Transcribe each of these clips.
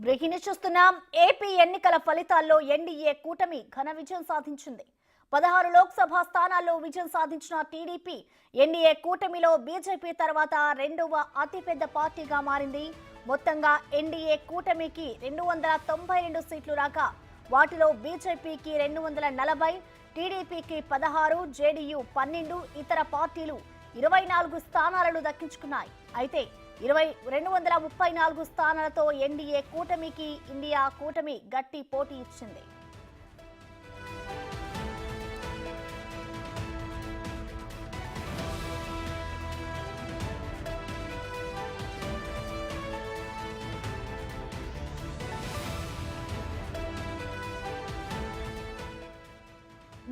Breaking చూస్తున్నాం. AP ఎన్నికల ఫలితాల్లో ఎన్డీఏ కూటమి ఘన విజయం సాధించింది. 16 లోక్సభ స్థానాల్లో విజయం సాధించిన టీడీపీ ఎన్డీఏ కూటమిలో బీజేపీ తర్వాత రెండవ అతిపెద్ద పార్టీగా మారింది. మొత్తంగా ఎన్డీఏ కూటమికి 292 సీట్లు రాగా వాటిలో బీజేపీకి 240, టీడీపీకి 16, జేడీయూ 12, ఇతర పార్టీలు 24 స్థానాలను దక్కించుకున్నాయి. అయితే 234 స్థానాలతో ఎన్డీఏ కూటమికి ఇండియా కూటమి గట్టి పోటీ ఇచ్చింది.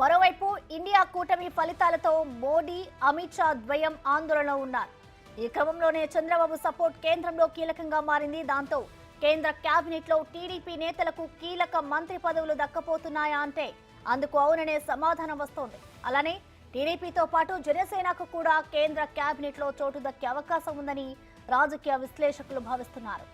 మరోవైపు ఇండియా కూటమి ఫలితాలతో మోడీ, అమిత్ షా ద్వయం ఆందోళనలో ఉన్నారు. ఈ క్రమంలోనే చంద్రబాబు సపోర్ట్ కేంద్రంలో కీలకంగా మారింది. దాంతో కేంద్ర కేబినెట్ లో టీడీపీ నేతలకు కీలక మంత్రి పదవులు దక్కపోతున్నాయా అంటే అందుకు అవుననే సమాధానం వస్తోంది. అలానే టీడీపీతో పాటు జనసేనకు కూడా కేంద్ర కేబినెట్ లో చోటు దక్కే అవకాశం ఉందని రాజకీయ విశ్లేషకులు భావిస్తున్నారు.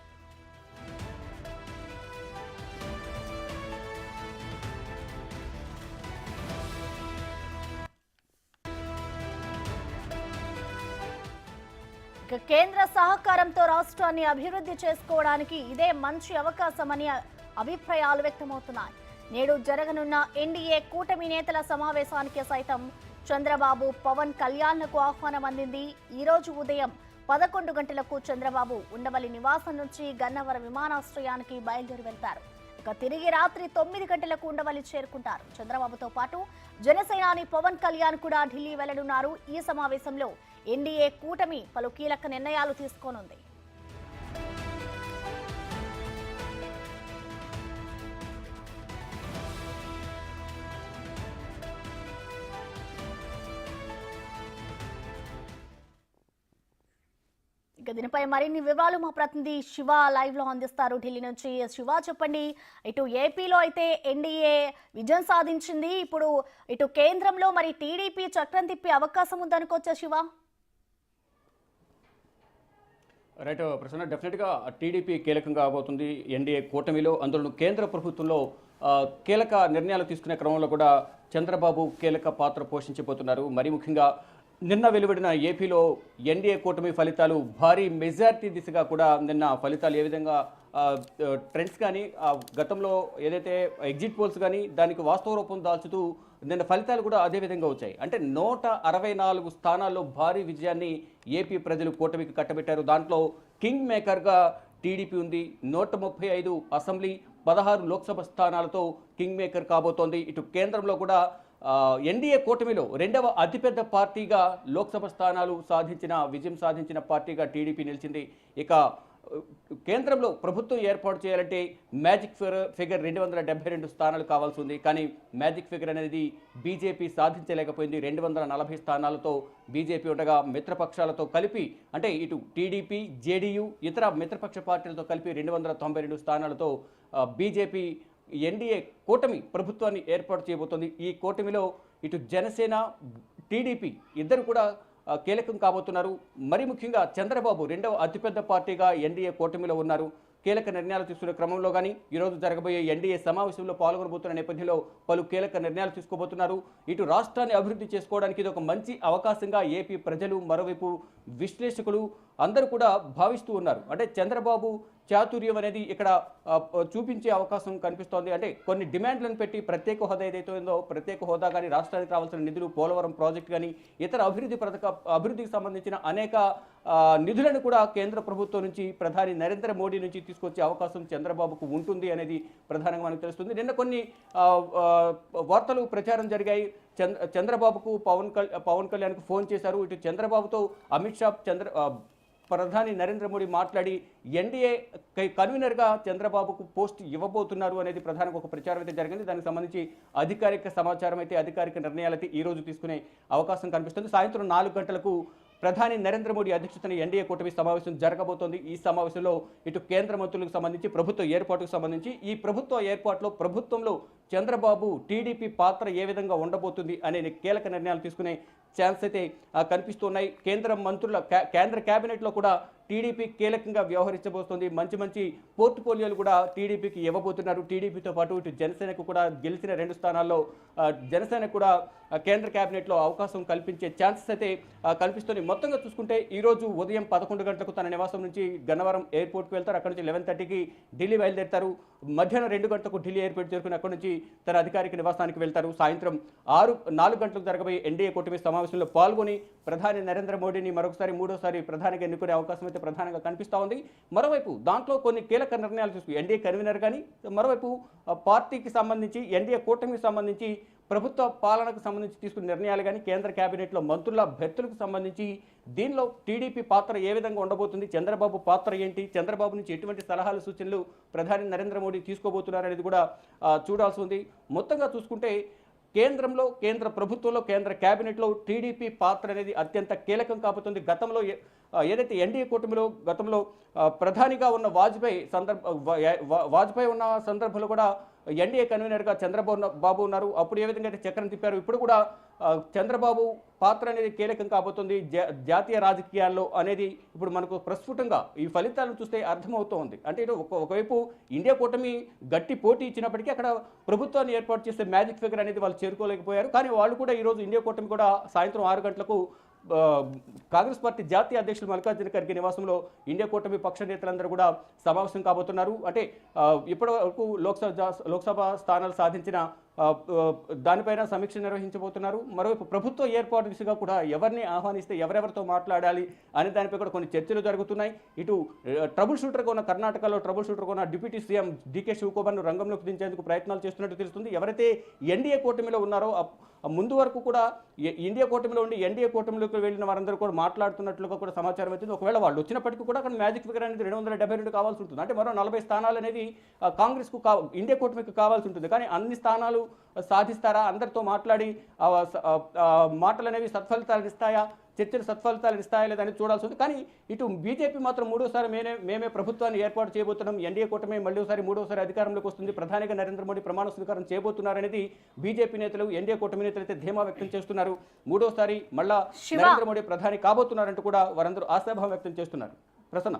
కేంద్ర సహకారంతో రాష్ట్రాన్ని అభివృద్ధి చేసుకోవడానికి ఇదే మంచి అవకాశమని అభిప్రాయాలు వ్యక్తమవుతున్నాయి. నేడు జరగనున్న ఎన్డీఏ కూటమి నేతల సమావేశానికి సైతం చంద్రబాబు, పవన్ కళ్యాణ్లకు ఆహ్వానం అందింది. ఈ రోజు ఉదయం 11 గంటలకు చంద్రబాబు ఉండవల్లి నివాసం నుంచి గన్నవరం విమానాశ్రయానికి బయలుదేరి వెళ్తారు. ఇక తిరిగి రాత్రి 9 గంటలకు ఉండవల్లి చేరుకుంటారు. చంద్రబాబుతో పాటు జనసేనాని పవన్ కళ్యాణ్ కూడా ఢిల్లీ వెళ్లనున్నారు. ఈ సమావేశంలో ఎన్డీఏ కూటమి పలు కీలక నిర్ణయాలు తీసుకోనుంది. ఇక దీనిపై మరిన్ని వివరాలు మా ప్రతినిధి శివ లైవ్ లో అందిస్తారు ఢిల్లీ నుంచి. శివ, చెప్పండి. ఇటు ఏపీలో అయితే ఎన్డీఏ విజయం సాధించింది. ఇప్పుడు ఇటు కేంద్రంలో మరి టీడీపీ చక్రం తిప్పే అవకాశం ఉందనుకోవచ్చా శివ? రైట్ ప్రసన్న, డెఫినెట్గా టీడీపీ కీలకంగా అవబోతుంది ఎన్డీఏ కూటమిలో. అందులో కేంద్ర ప్రభుత్వంలో కీలక నిర్ణయాలు తీసుకునే క్రమంలో కూడా చంద్రబాబు కీలక పాత్ర పోషించబోతున్నారు. మరి ముఖ్యంగా నిన్న వెలువడిన ఏపీలో ఎన్డీఏ కూటమి ఫలితాలు భారీ మెజారిటీ దిశగా కూడా నిన్న ఫలితాలు ఏ విధంగా ట్రెండ్స్ కానీ గతంలో ఏదైతే ఎగ్జిట్ పోల్స్ కానీ దానికి వాస్తవ రూపం దాల్చుతూ నిన్న ఫలితాలు కూడా అదే విధంగా వచ్చాయి. అంటే 164 స్థానాల్లో భారీ విజయాన్ని ఏపీ ప్రజలు కూటమికి కట్టబెట్టారు. దాంట్లో కింగ్ మేకర్గా టీడీపీ ఉంది. 135 అసెంబ్లీ, 16 లోక్సభ స్థానాలతో కింగ్ మేకర్ కాబోతోంది. ఇటు కేంద్రంలో కూడా ఎన్డీఏ కూటమిలో రెండవ అతిపెద్ద పార్టీగా లోక్సభ స్థానాలు విజయం సాధించిన పార్టీగా టీడీపీ నిలిచింది. ఇక కేంద్రంలో ప్రభుత్వం ఏర్పాటు చేయాలంటే మ్యాజిక్ ఫిగర్ 272 స్థానాలు కావాల్సి ఉంది. కానీ మ్యాజిక్ ఫిగర్ అనేది బీజేపీ సాధించలేకపోయింది. 240 స్థానాలతో బీజేపీ ఉండగా మిత్రపక్షాలతో కలిపి అంటే ఇటు టీడీపీ, జేడీయూ, ఇతర మిత్రపక్ష పార్టీలతో కలిపి 292 స్థానాలతో బీజేపీ ఎన్డీఏ కూటమి ప్రభుత్వాన్ని ఏర్పాటు చేయబోతోంది. ఈ కూటమిలో ఇటు జనసేన, టీడీపీ ఇద్దరు కూడా కీలకం కాబోతున్నారు. మరి ముఖ్యంగా చంద్రబాబు రెండవ అతిపెద్ద పార్టీగా ఎన్డీఏ కూటమిలో ఉన్నారు. కీలక నిర్ణయాలు తీసుకునే క్రమంలో కానీ ఈరోజు జరగబోయే ఎన్డీఏ సమావేశంలో పాల్గొనబోతున్న నేపథ్యంలో పలు కీలక నిర్ణయాలు తీసుకోబోతున్నారు. ఇటు రాష్ట్రాన్ని అభివృద్ధి చేసుకోవడానికి ఇది ఒక మంచి అవకాశంగా ఏపీ ప్రజలు, మరోవైపు విశ్లేషకులు అందరూ కూడా భావిస్తూ ఉన్నారు. అంటే చంద్రబాబు చాతుర్యం అనేది ఇక్కడ చూపించే అవకాశం కనిపిస్తోంది. అంటే కొన్ని డిమాండ్లను పెట్టి ప్రత్యేక హోదా ఏదైతే ఉందో ప్రత్యేక హోదా కానీ, రాష్ట్రానికి రావాల్సిన నిధులు, పోలవరం ప్రాజెక్టు కానీ, ఇతర అభివృద్ధికి సంబంధించిన అనేక నిధులను కూడా కేంద్ర ప్రభుత్వం నుంచి, ప్రధాని నరేంద్ర మోడీ నుంచి తీసుకొచ్చే అవకాశం చంద్రబాబుకు ఉంటుంది అనేది ప్రధానంగా మనకు తెలుస్తుంది. నిన్న కొన్ని వార్తలు ప్రచారం జరిగాయి. చంద్రబాబుకు పవన్ కళ్యాణ్కు ఫోన్ చేశారు. ఇటు చంద్రబాబుతో అమిత్ షా, ప్రధాని నరేంద్ర మోడీ మాట్లాడి ఎన్డీఏ కన్వీనర్గా చంద్రబాబుకు పోస్ట్ ఇవ్వబోతున్నారు అనేది ప్రధానంగా ఒక ప్రచారం అయితే జరిగింది. దానికి సంబంధించి అధికారిక సమాచారం అయితే, అధికారిక నిర్ణయాలు అయితే ఈ రోజు తీసుకునే అవకాశం కనిపిస్తుంది. సాయంత్రం 4 గంటలకు ప్రధాని నరేంద్ర మోడీ అధ్యక్షతన ఎన్డీఏ కూటమి సమావేశం జరగబోతోంది. ఈ సమావేశంలో ఇటు కేంద్ర మంత్రులకు సంబంధించి, ప్రభుత్వ ఏర్పాటుకు సంబంధించి, ఈ ప్రభుత్వంలో చంద్రబాబు, టీడీపీ పాత్ర ఏ విధంగా ఉండబోతుంది అనే కీలక నిర్ణయాలు తీసుకునే ఛాన్స్ అయితే కనిపిస్తున్నాయి. కేంద్ర కేబినెట్లో కూడా టీడీపీ కీలకంగా వ్యవహరించబోతోంది. మంచి మంచి పోర్ట్ఫోలియోలు కూడా టీడీపీకి ఇవ్వబోతున్నారు. టీడీపీతో పాటు ఇటు జనసేనకు కూడా గెలిచిన 2 స్థానాల్లో జనసేన కూడా కేంద్ర కేబినెట్లో అవకాశం కల్పించే ఛాన్సెస్ అయితే కల్పిస్తుంది. మొత్తంగా చూసుకుంటే ఈరోజు ఉదయం 11 గంటలకు తన నివాసం నుంచి గన్నవరం ఎయిర్పోర్ట్కి వెళ్తారు. అక్కడ నుంచి 11:30కి ఢిల్లీ బయలుదేరుతారు. మధ్యాహ్నం 2 గంటలకు ఢిల్లీ ఎయిర్పోర్ట్ చేరుకుని అక్కడ నుంచి తన అధికారిక నివాసానికి వెళ్తారు. సాయంత్రం 4 గంటలకు జరగబోయే ఎన్డీఏ కూటమి సమావేశంలో పాల్గొని ప్రధాని నరేంద్ర మోడీని మరొకసారి 3వసారి ప్రధానిగా ఎన్నుకునే అవకాశం అయితే ప్రధానంగా కనిపిస్తూ ఉంది. మరోవైపు దాంట్లో కొన్ని కీలక నిర్ణయాలు తీసుకు ఎన్డీఏ కన్వీనర్ కానీ, మరోవైపు పార్టీకి సంబంధించి ఎన్డీఏ కూటమికి సంబంధించి ప్రభుత్వ పాలనకు సంబంధించి తీసుకున్న నిర్ణయాలు కానీ, కేంద్ర కేబినెట్లో మంత్రుల భర్తలకు సంబంధించి దీనిలో టీడీపీ పాత్ర ఏ విధంగా ఉండబోతుంది, చంద్రబాబు పాత్ర ఏంటి, చంద్రబాబు నుంచి ఎటువంటి సలహాలు సూచనలు ప్రధాని నరేంద్ర మోడీ తీసుకోబోతున్నారు అనేది కూడా చూడాల్సి ఉంది. మొత్తంగా చూసుకుంటే కేంద్రంలో, కేంద్ర ప్రభుత్వంలో, కేంద్ర కేబినెట్లో టీడీపీ పాత్ర అనేది అత్యంత కీలకం కాబోతుంది. గతంలో ఏదైతే ఎన్డీఏ కూటమిలో గతంలో ప్రధానిగా ఉన్న వాజ్పేయి ఉన్న సందర్భంలో కూడా ఎన్డీఏ కన్వీనర్గా చంద్రబాబు ఉన్నారు. అప్పుడు ఏ విధంగా అయితే చక్రం తిప్పారు, ఇప్పుడు కూడా చంద్రబాబు పాత్ర అనేది కీలకం కాబోతుంది జాతీయ రాజకీయాల్లో అనేది ఇప్పుడు మనకు ప్రస్ఫుటంగా ఈ ఫలితాలను చూస్తే అర్థమవుతోంది. అంటే ఇటు ఒకవైపు ఇండియా కూటమి గట్టి పోటీ ఇచ్చినప్పటికీ అక్కడ ప్రభుత్వాన్ని ఏర్పాటు చేసే మ్యాజిక్ ఫిగర్ అనేది వాళ్ళు చేరుకోలేకపోయారు. కానీ వాళ్ళు కూడా ఈరోజు ఇండియా కూటమి కూడా సాయంత్రం 6 గంటలకు కాంగ్రెస్ పార్టీ జాతీయ అధ్యక్షులు మల్లికార్జున ఖర్గే నివాసంలో ఇండియా కూటమి పక్ష నేతలందరూ కూడా సమావేశం కాబోతున్నారు. అంటే ఇప్పటి వరకు లోక్సభ స్థానాలు సాధించిన దానిపైన సమీక్ష నిర్వహించబోతున్నారు. మరోవైపు ప్రభుత్వ ఏర్పాటు దిశగా కూడా ఎవరిని ఆహ్వానిస్తే ఎవరెవరితో మాట్లాడాలి అనే దానిపై కూడా కొన్ని చర్చలు జరుగుతున్నాయి. ఇటు ట్రబుల్ షూటర్గా ఉన్న కర్ణాటకలో ట్రబుల్ షూటర్గా ఉన్న డిప్యూటీ సీఎం డీకే శివకుమార్ను రంగంలోకి దించేందుకు ప్రయత్నాలు చేస్తున్నట్టు తెలుస్తుంది. ఎవరైతే ఎన్డీఏ కూటమిలో ఉన్నారో ముందు వరకు కూడా ఇండియా కూటమిలో ఉండి ఎన్డీఏ కూటమిలోకి వెళ్ళిన వారందరూ కూడా మాట్లాడుతున్నట్లుగా కూడా సమాచారం అవుతుంది. ఒకవేళ వాళ్ళు వచ్చినప్పటికీ కూడా అక్కడ మ్యాజిక్ ఫిగర్ అనేది 272 కావాల్సి ఉంటుంది. అంటే మరో 40 స్థానాలు అనేది కాంగ్రెస్కు ఇండియా కూటమికి కావాల్సి ఉంటుంది. కానీ అన్ని స్థానాలు సాధిస్తారా, అందరితో మాట్లాడి మాటలు అనేవి సత్ఫలితాలు ఇస్తాయా, చర్చలు సత్ఫలితాలు ఇస్తాయా లేదని చూడాల్సి ఉంది. కానీ ఇటు బీజేపీ మాత్రం 3వసారి మేమే ప్రభుత్వాన్ని ఏర్పాటు చేయబోతున్నాం, ఎన్డీఏ కూటమి మళ్ళీసారి 3వసారి అధికారంలోకి వస్తుంది, ప్రధానిగా నరేంద్ర మోడీ ప్రమాణ స్వీకారం చేయబోతున్నారనేది బీజేపీ నేతలు, ఎన్డీఏ కూటమి నేతలు అయితే ధీమా వ్యక్తం చేస్తున్నారు. 3వసారి మళ్ళా నరేంద్ర మోడీ ప్రధాని కాబోతున్నారంటూ కూడా వారందరూ ఆశాభావం వ్యక్తం చేస్తున్నారు. ప్రసన్న,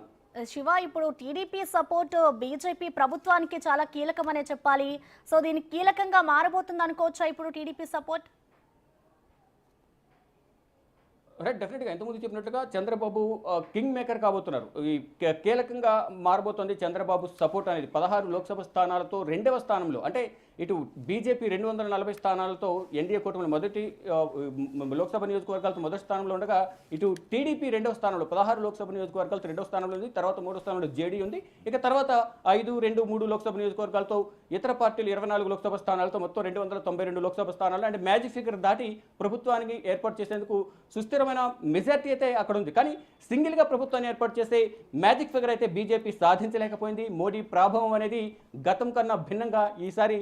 శివ, ఇప్పుడు టీడీపీ సపోర్ట్ బీజేపీ ప్రభుత్వానికి చాలా కీలకమనే చెప్పాలి. సో దీనికి కీలకంగా మారబోతుంది అనుకోవచ్చా ఇప్పుడు టీడీపీ సపోర్ట్? రైట్, డెఫినెట్గా ఇంతకుముందు చెప్పినట్టుగా చంద్రబాబు కింగ్ మేకర్ కాబోతున్నారు. ఈ కీలకంగా మారబోతోంది చంద్రబాబు సపోర్ట్ అనేది. 16 లోక్సభ స్థానాలతో 2వ స్థానంలో, అంటే ఇటు బీజేపీ 240 స్థానాలతో ఎన్డీఏ కూటమిలో మొదటి లోక్సభ నియోజకవర్గాలతో మొదటి స్థానంలో ఉండగా, ఇటు టీడీపీ 2వ స్థానంలో 16 లోక్సభ నియోజకవర్గాలతో 2వ స్థానంలో ఉంది. తర్వాత 3వ స్థానంలో జేడీ ఉంది. ఇక తర్వాత 5, 2, 3 లోక్సభ నియోజకవర్గాలతో ఇతర పార్టీలు 24 లోక్సభ స్థానాలతో మొత్తం 292 లోక్సభ స్థానాలు, అంటే మ్యాజిక్ ఫిగర్ దాటి ప్రభుత్వానికి ఏర్పాటు చేసేందుకు సుస్థిరమైన మెజార్టీ అయితే అక్కడ ఉంది. కానీ సింగిల్గా ప్రభుత్వాన్ని ఏర్పాటు చేసే మ్యాజిక్ ఫిగర్ అయితే బీజేపీ సాధించలేకపోయింది. మోడీ ప్రభావం అనేది గతం కన్నా భిన్నంగా ఈసారి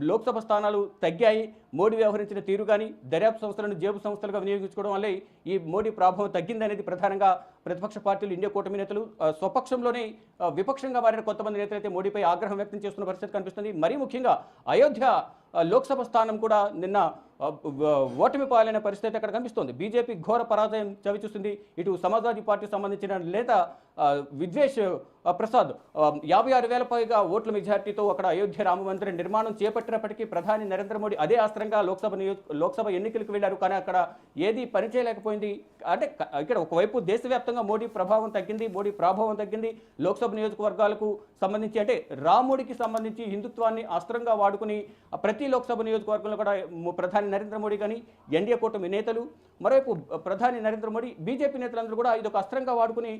లోక్సభ స్థానాలు తగ్గాయి. మోడీ వ్యవహరించిన తీరు కానీ, దర్యాప్తు సంస్థలను జేబు సంస్థలుగా వినియోగించుకోవడం వల్లే ఈ మోడీ ప్రభావం తగ్గిందనేది ప్రధానంగా ప్రతిపక్ష పార్టీలు, ఇండియా కూటమి నేతలు, స్వపక్షంలోనే విపక్షంగా మారిన కొంతమంది నేతలు అయితే మోడీపై ఆగ్రహం వ్యక్తం చేస్తున్న పరిస్థితి కనిపిస్తుంది. మరీ ముఖ్యంగా అయోధ్య లోక్సభ స్థానం కూడా నిన్న ఓటమి పాలైన పరిస్థితి అక్కడ కనిపిస్తోంది. బీజేపీ ఘోర పరాజయం చవిచూస్తుంది. ఇటు సమాజ్వాదీ పార్టీ సంబంధించిన నేత విద్వేష్ ప్రసాద్ 56,000 పైగా ఓట్ల మెజార్టీతో అక్కడ అయోధ్య రామ మందిర నిర్మాణం చేపట్టినప్పటికీ ప్రధాని నరేంద్ర మోడీ అదే ఆస్త్రంగా లోక్సభ ఎన్నికలకు వెళ్ళారు. కానీ అక్కడ ఏది పనిచేయలేకపోయింది. అంటే ఇక్కడ ఒకవైపు దేశవ్యాప్తంగా మోడీ ప్రభావం తగ్గింది, మోడీ ప్రభావం తగ్గింది. లోక్సభ నియోజకవర్గాలకు సంబంధించి, అంటే రాముడికి సంబంధించి హిందుత్వాన్ని అస్త్రంగా వాడుకుని ప్రతి లోక్సభ నియోజకవర్గంలో కూడా ప్రధాని నరేంద్ర మోడీ కానీ, ఎన్డీఏ కూటమి నేతలు, మరోవైపు ప్రధాని నరేంద్ర మోడీ, బీజేపీ నేతలందరూ కూడా ఇదొక అస్త్రంగా వాడుకుని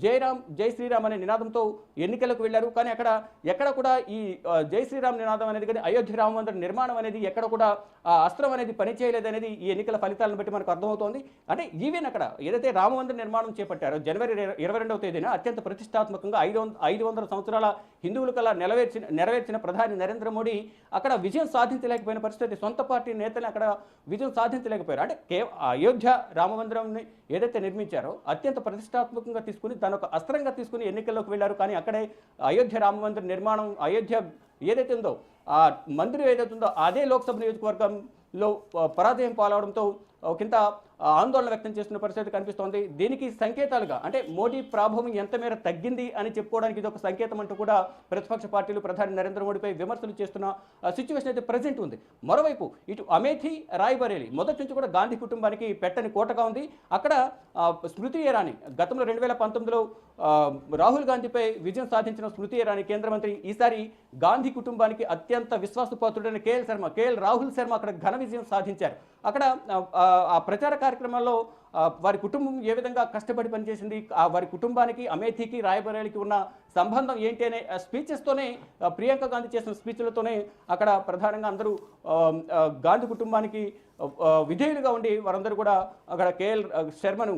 జై శ్రీరామ్ అనే నినాదంతో ఎన్నికలకు వెళ్ళారు. కానీ అక్కడ ఎక్కడ కూడా ఈ జై శ్రీరామ్ నినాదం అనేది కానీ, అయోధ్య రామ మందిర నిర్మాణం అనేది ఎక్కడ కూడా ఆ అస్త్రం అనేది పనిచేయలేదనేది ఈ ఎన్నికల ఫలితాలను బట్టి మనకు అర్థమవుతోంది. అంటే ఈవెన్ అక్కడ ఏదైతే రామ మందిర నిర్మాణం చేపట్టారో జనవరి 22వ తేదీన అత్యంత ప్రతిష్టాత్మకంగా 500 సంవత్సరాల హిందువుల కళ నెరవేర్చిన ప్రధాని నరేంద్ర మోడీ అక్కడ విజయం సాధించలేకపోయిన పరిస్థితి. సొంత పార్టీ నేతలు అక్కడ విజయం సాధించలేకపోయారు. అంటే అయోధ్య రామ మందిరాన్ని ఏదైతే నిర్మించారో అత్యంత ప్రతిష్టాత్మకంగా తీసుకుని దాని ఒక అస్త్రంగా తీసుకుని ఎన్నికల్లోకి వెళ్ళారు. కానీ అక్కడే అయోధ్య రామ మందిర నిర్మాణం, అయోధ్య ఏదైతే ఉందో ఆ మందిరం ఏదైతే ఉందో అదే లోక్సభ నియోజకవర్గంలో పరాజయం పాలవడంతో ఒకంత ఆందోళన వ్యక్తం చేస్తున్న పరిస్థితి కనిపిస్తోంది. దీనికి సంకేతాలుగా అంటే మోడీ ప్రాభవం ఎంత మేర తగ్గింది అని చెప్పుకోవడానికి ఇది ఒక సంకేతం అంటూ కూడా ప్రతిపక్ష పార్టీలు ప్రధాని నరేంద్ర మోడీపై విమర్శలు చేస్తున్న సిచ్యువేషన్ అయితే ప్రజెంట్ ఉంది. మరోవైపు ఇటు అమేథీ, రాయ్బరేలీ మొదటి నుంచి కూడా గాంధీ కుటుంబానికి పెట్టని కోటగా ఉంది. అక్కడ స్మృతి ఇరానీ గతంలో 2019లో రాహుల్ గాంధీపై విజయం సాధించిన స్మృతి ఇరానీ కేంద్ర మంత్రి ఈసారి గాంధీ కుటుంబానికి అత్యంత విశ్వాసపాత్రుడైన కేఎల్ రాహుల్ శర్మ అక్కడ ఘన విజయం సాధించారు. అక్కడ ఆ ప్రచార కార్యక్రమాల్లో వారి కుటుంబం ఏ విధంగా కష్టపడి పనిచేసింది, వారి కుటుంబానికి అమేథీకి రాయ్బరేలీకి ఉన్న సంబంధం ఏంటి అనే స్పీచెస్తోనే ప్రియాంక గాంధీ చేసిన స్పీచ్లతోనే అక్కడ ప్రధానంగా అందరూ గాంధీ కుటుంబానికి విధేయులుగా ఉండి వారందరూ కూడా అక్కడ శర్మను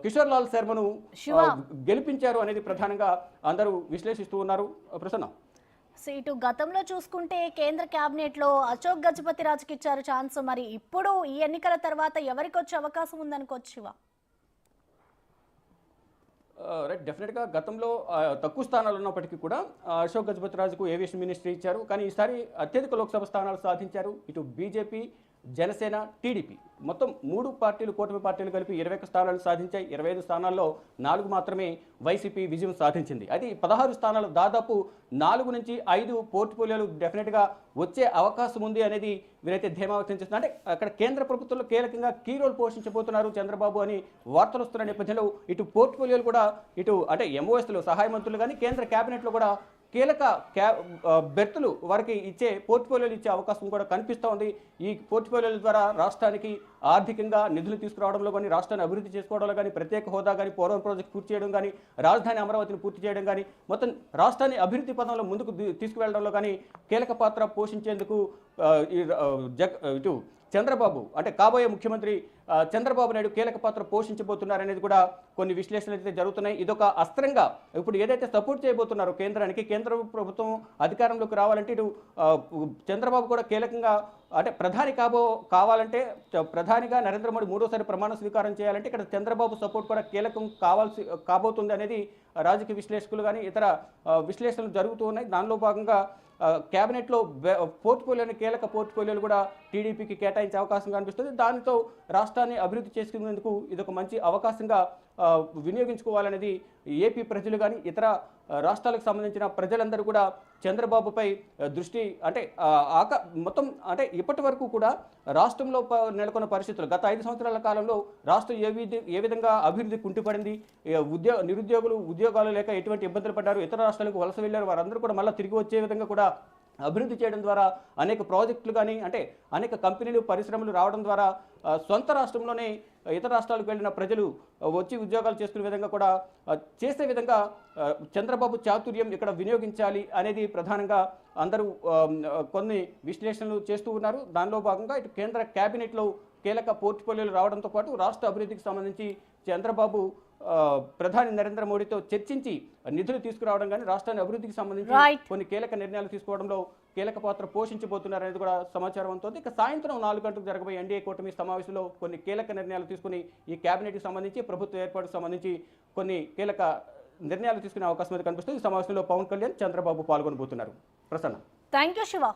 కిషోర్ లాల్ శర్మను గెలిపించారు అనేది ప్రధానంగా అందరూ విశ్లేషిస్తూ ఉన్నారు. ప్రసన్న, ఇటు గతంలో చూసుకుంటే కేంద్ర కేబినెట్ లో అశోక్ గజపతి రాజుకి ఇచ్చారు ఛాన్స్. మరి ఇప్పుడు ఈ ఎన్నికల తర్వాత ఎవరికి వచ్చే అవకాశం ఉందనుకోవచ్చు శివ? రైట్, డెఫినెట్గా గతంలో తక్కువ స్థానాలు ఉన్నప్పటికీ కూడా అశోక్ గజపతి రాజుకు ఏవియేషన్ మినిస్ట్రీ ఇచ్చారు. కానీ ఈసారి అత్యధిక లోక్సభ స్థానాలు సాధించారు. ఇటు బీజేపీ, జనసేన, టీడీపీ మొత్తం 3 పార్టీలు, కూటమి పార్టీలు కలిపి 21 స్థానాలు సాధించాయి. 25 స్థానాల్లో 4 మాత్రమే వైసీపీ విజయం సాధించింది. అది 16 స్థానాలు, దాదాపు 4 నుంచి 5 పోర్ట్ఫోలియోలు డెఫినెట్గా వచ్చే అవకాశం ఉంది అనేది వీరైతే ధీమా వ్యక్తం చేస్తున్నారు. అంటే అక్కడ కేంద్ర ప్రభుత్వంలో కీలకంగా కీ రోల్ పోషించబోతున్నారు చంద్రబాబు అని వార్తలు వస్తున్న నేపథ్యంలో ఇటు పోర్ట్ఫోలియోలు కూడా ఇటు అంటే ఎంఓఎస్లు, సహాయ మంత్రులు కానీ కేంద్ర కేబినెట్లో కూడా కీలక బెర్తులు వారికి ఇచ్చే పోర్ట్ఫోలియోలు ఇచ్చే అవకాశం కూడా కనిపిస్తూ ఉంది. ఈ పోర్ట్ఫోలియోల ద్వారా రాష్ట్రానికి ఆర్థికంగా నిధులు తీసుకురావడంలో కానీ, రాష్ట్రాన్ని అభివృద్ధి చేసుకోవడంలో కానీ, ప్రత్యేక హోదా కానీ, పోలవరం ప్రాజెక్టు పూర్తి చేయడం కానీ, రాజధాని అమరావతిని పూర్తి చేయడం కానీ, మొత్తం రాష్ట్రాన్ని అభివృద్ధి పథంలో ముందుకు తీసుకువెళ్లడంలో కానీ కీలక పాత్ర పోషించేందుకు ఇటు చంద్రబాబు అంటే కాబోయే ముఖ్యమంత్రి చంద్రబాబు నాయుడు కీలక పాత్ర పోషించబోతున్నారనేది కూడా కొన్ని విశ్లేషణలు అయితే జరుగుతున్నాయి. ఇదొక అస్త్రంగా ఇప్పుడు ఏదైతే సపోర్ట్ చేయబోతున్నారో కేంద్రానికి, కేంద్ర ప్రభుత్వం అధికారంలోకి రావాలంటే ఇటు చంద్రబాబు కూడా కీలకంగా అంటే ప్రధాని కావాలంటే ప్రధానిగా నరేంద్ర మోడీ 3వ ప్రమాణ స్వీకారం చేయాలంటే ఇక్కడ చంద్రబాబు సపోర్ట్ కూడా కీలకం కాబోతుంది అనేది రాజకీయ విశ్లేషకులు కానీ ఇతర విశ్లేషణలు జరుగుతూ ఉన్నాయి. దానిలో భాగంగా క్యాబినెట్లో పోర్ట్ఫోలియోని, కీలక పోర్ట్ఫోలియోలు కూడా టీడీపీకి కేటాయించే అవకాశం కనిపిస్తుంది. దానితో రాష్ట్రాన్ని అభివృద్ధి చేసుకునేందుకు ఇదొక మంచి అవకాశంగా వినియోగించుకోవాలనేది ఏపీ ప్రజలు కానీ ఇతర రాష్ట్రాలకు సంబంధించిన ప్రజలందరూ కూడా చంద్రబాబుపై దృష్టి అంటే మొత్తం అంటే ఇప్పటి వరకు కూడా రాష్ట్రంలో నెలకొన్న పరిస్థితులు గత 5 సంవత్సరాల కాలంలో రాష్ట్రం ఏ విధంగా అభివృద్ధి కుంటుపడింది, నిరుద్యోగులు ఉద్యోగాలు లేక ఎటువంటి ఇబ్బందులు పడ్డారు, ఇతర రాష్ట్రాలకు వలస వెళ్ళారు, వారందరూ కూడా మళ్ళీ తిరిగి వచ్చే విధంగా కూడా అభివృద్ధి చేయడం ద్వారా అనేక ప్రాజెక్టులు కానీ అంటే అనేక కంపెనీలు, పరిశ్రమలు రావడం ద్వారా సొంత రాష్ట్రంలోనే ఇతర రాష్ట్రాలకు వెళ్ళిన ప్రజలు వచ్చి ఉద్యోగాలు చేసుకునే విధంగా కూడా చేసే విధంగా చంద్రబాబు చాతుర్యం ఇక్కడ వినియోగించాలి అనేది ప్రధానంగా అందరూ కొన్ని విశ్లేషణలు చేస్తూ ఉన్నారు. దానిలో భాగంగా ఇటు కేంద్ర కేబినెట్లో కీలక పోర్ట్ఫోలియోలు రావడంతో పాటు రాష్ట్ర అభివృద్ధికి సంబంధించి చంద్రబాబు ప్రధాని నరేంద్ర మోడీతో చర్చించి నిధులు తీసుకురావడం కానీ రాష్ట్రాన్ని అభివృద్ధికి సంబంధించి కొన్ని కీలక నిర్ణయాలు తీసుకోవడంలో కీలక పాత్ర పోషించబోతున్నారనేది కూడా సమాచారం అవుతోంది. ఇక సాయంత్రం 4 గంటలకు జరగబోయే ఎన్డీఏ కూటమి సమావేశంలో కొన్ని కీలక నిర్ణయాలు తీసుకుని ఈ కేబినెట్కి సంబంధించి, ప్రభుత్వ ఏర్పాటుకు సంబంధించి కొన్ని కీలక నిర్ణయాలు తీసుకునే అవకాశం అయితే కనిపిస్తుంది. ఈ సమావేశంలో పవన్ కళ్యాణ్, చంద్రబాబు పాల్గొనబోతున్నారు. Prasanna, thank you Shiva.